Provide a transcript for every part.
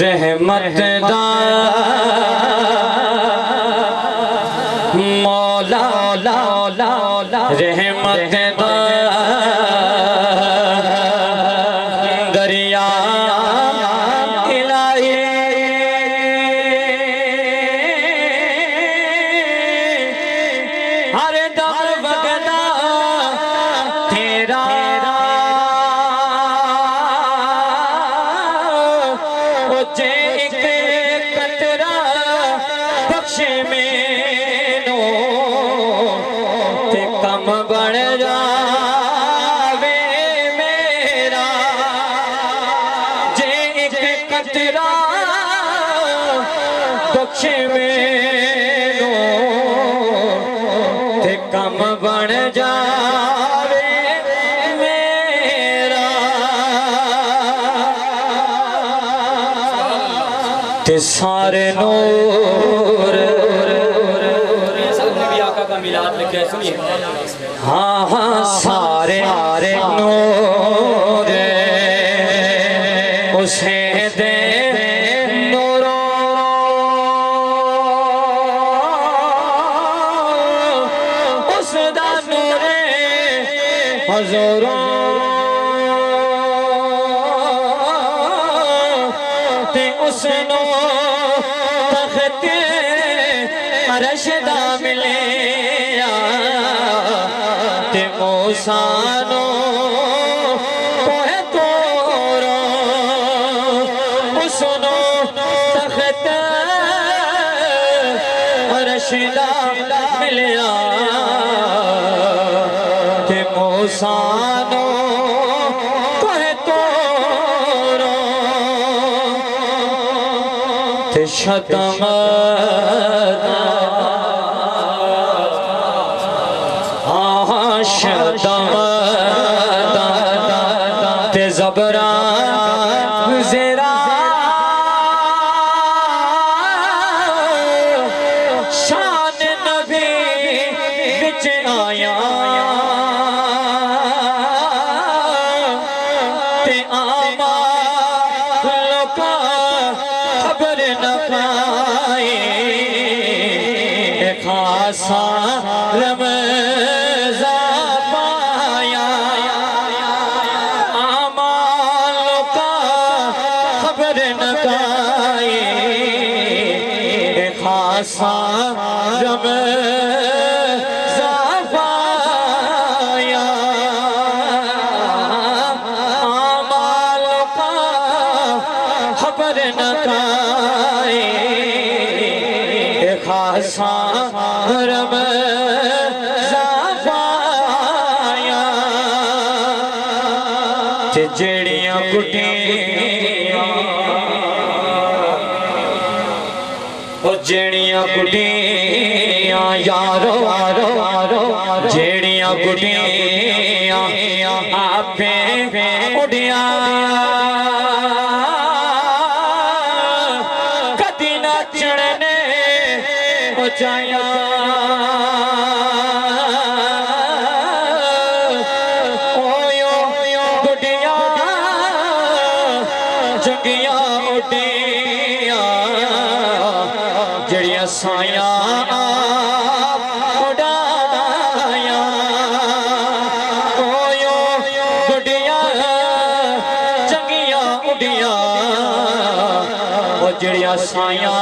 रहमत दा मौला रहमत दा दरिया इलाही हर दम वगदा तेरा जे एक कतरा बख्शे मैनू ते कम बन जावे मेरा। जे एक कतरा बख्शे मैनू ते कम बन जावे मेरा। ते सारे नूर भी आका का मिलाद लिखे है, सुनिए। हाँ हाँ सारे नूर उसे दे नूरो उसदा नूरे हज़ूरों ते उसनो तख्ते अर्श दा मिले ते मूसानो कोहे तोरो उसनो तख्ते अर्श दा मिले ते मूसानो कोहे तोरो ते शतम ते ज़बरा ज़ेरा शान नबी विच आया ते आमा लोका खबर न पाए खासा रमज़ा पाया आमालों का खबर न पाए खासा रमज़ा पाया आमालों का खबर न पाए खासा रमज़ा पाया। ते जेड़ियां गुड्डियां ओ जेड़ियां गुड्डियां यारो जेड़ियां गुड्डियां आपे उड़ियां कदी ना चढ़ने हो जाया गुड्डियां जगियां उड्डियां जड़ियां साया उड़ाया गुड्डियां जगियां उड्डियां जड़ियां साया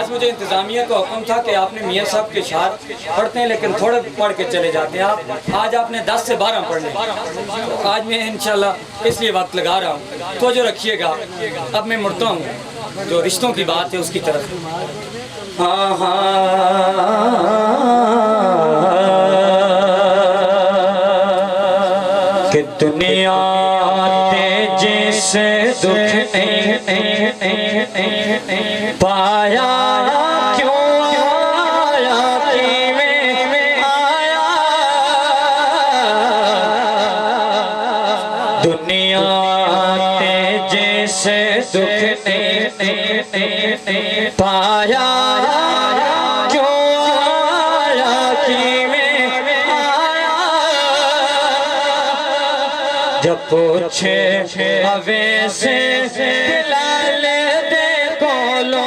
मुझे इंतजामिया का हुक्म था कि आपने मियाँ साहब के शार पढ़ते हैं लेकिन थोड़े पढ़ के चले जाते हैं आप। आज आपने 10 से 12 पढ़ने, तो आज मैं इंशाल्लाह इसलिए वक्त लगा रहा हूँ, तो जो रखिएगा। अब मैं मुड़ता हूँ जो रिश्तों की बात है उसकी तरफ। कि दुनिया जैसे दुख पाया क्यों आया किवें आया दुनिया जैसे दुख पाया क्यों जब पूछे हवे से बिलाल दे कोलो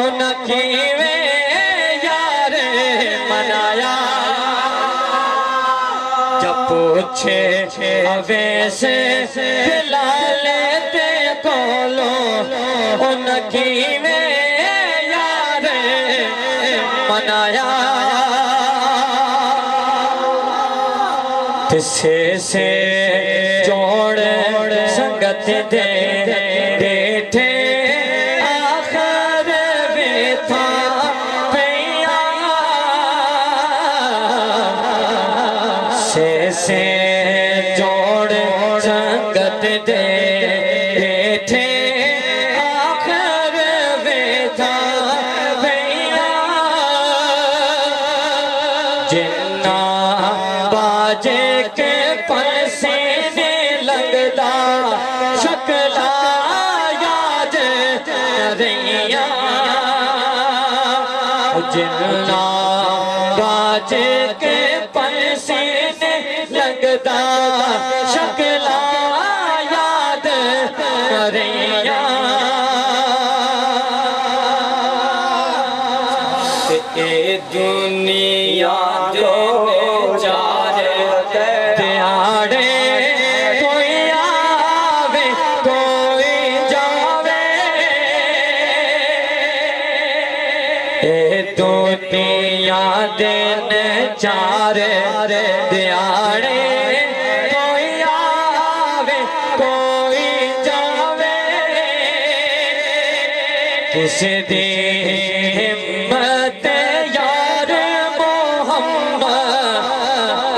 उनकी वे यार मनाया जब पूछे हवे से बिलाल दे कोलो उनकी वे यार मनाया से जोड़ संगत दे बैठे आखिर बेथा पैया से जोड़ संगत दे बैठे आखिर बेथा पैया जिन्ना बाजे के पसीने लगदा शक्ला याद रैया जिन्ना बाजे के पसीने लगदा शक्ला याद रैया ए दुनिया दे चारे दिहाड़े कोई आवे कोई जावे ए दुनिया दिन चार दिहाड़े कोई आवे कोई जावे किस दी हिम्मत यार मोहम्मद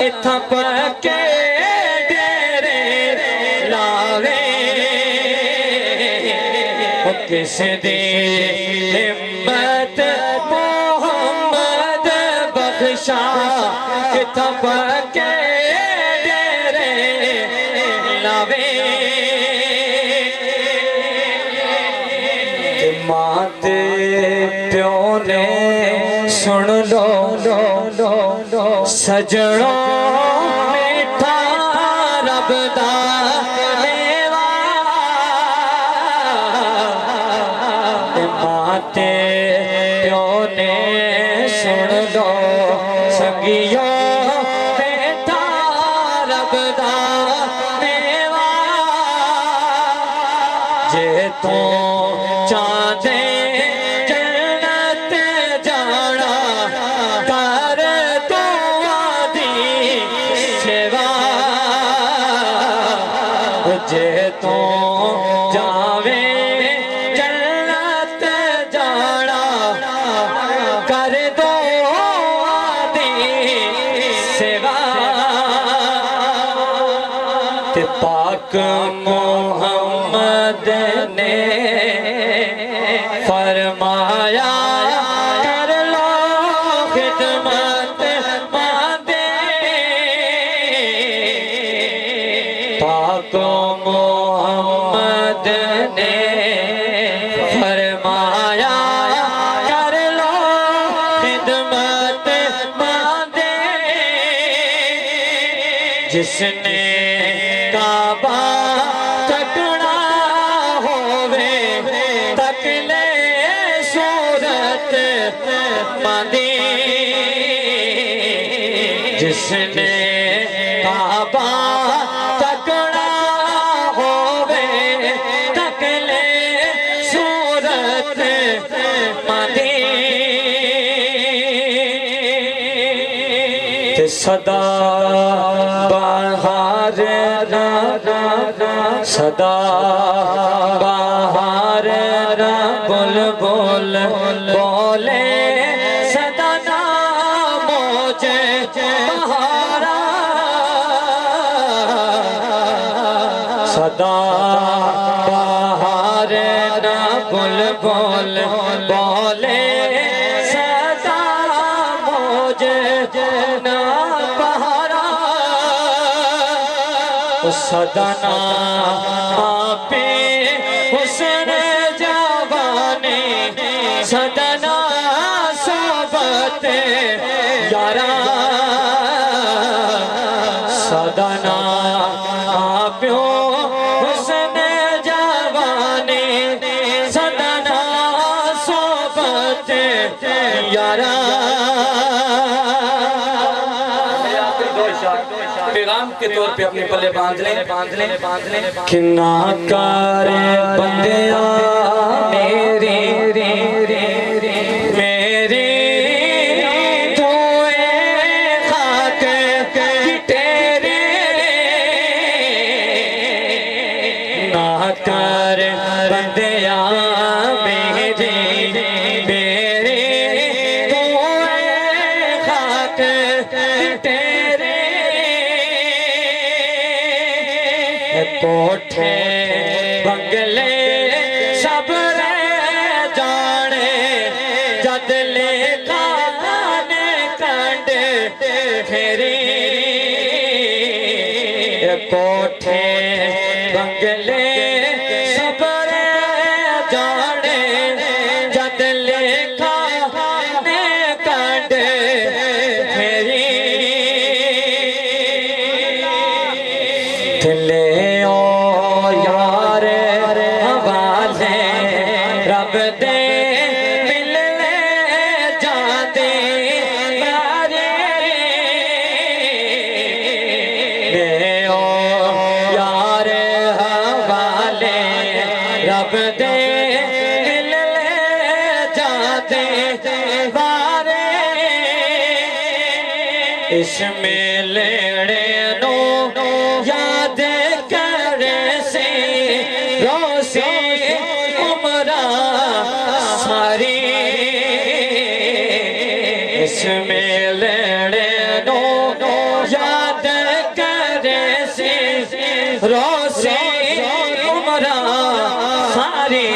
इत्थां पक्के डेरे लावे ओ किस दी हिम्मत मोहम्मद बख्शा इत्थां पक्के डेरे लावे माते प्यो ने सुन लो सजणों मीठा रब दा मेवा माते प्यो ने सुन लो संगियो मीठा रब दा मेवा जे तू चांदे जन्नत जाना कर तो आदि सेवा जे तू जावे जन्नत जाना कर दो आदि सेवा ते पाक मोहम्मद ने फरमाया कर लो खिदमत मादे पाक मोहम्मद ने फरमाया कर लो खिदमत मादे जिसने काबा तकना होवे तकले सूरत मांदी जिसने काबा तकना होवे तकले सूरत मांदी ते सदा बाहर सदा बाहर बुलबुल बोले सदा नामोज बहारा सदा बाहर बुलबुल बोले सदा मोज ना बहारा सदना आपे हुस्न जवानी सदना सोबत यारा सदना यारा पैगाम के तौर पे अपने पल्ले बांध लें किन्ना करे बंदिया मेरी मेरी तोए खाक की तेरे ना कर बंदिया मेरी मेरी तोए खाक की तेरे कोठे बंगले सब रह जाने जदले काने कंड फेरी कोठे बंगले सब रह जाने जदले काने कंड फेरी दिले रब दे मिलने जाते यारे ओ यार हवाले रब दे मिलने जाते बारे इसमें लेने नो याद करे से रोसे सारी इसमें लेने नो याद करे से रोसे उमरा सारी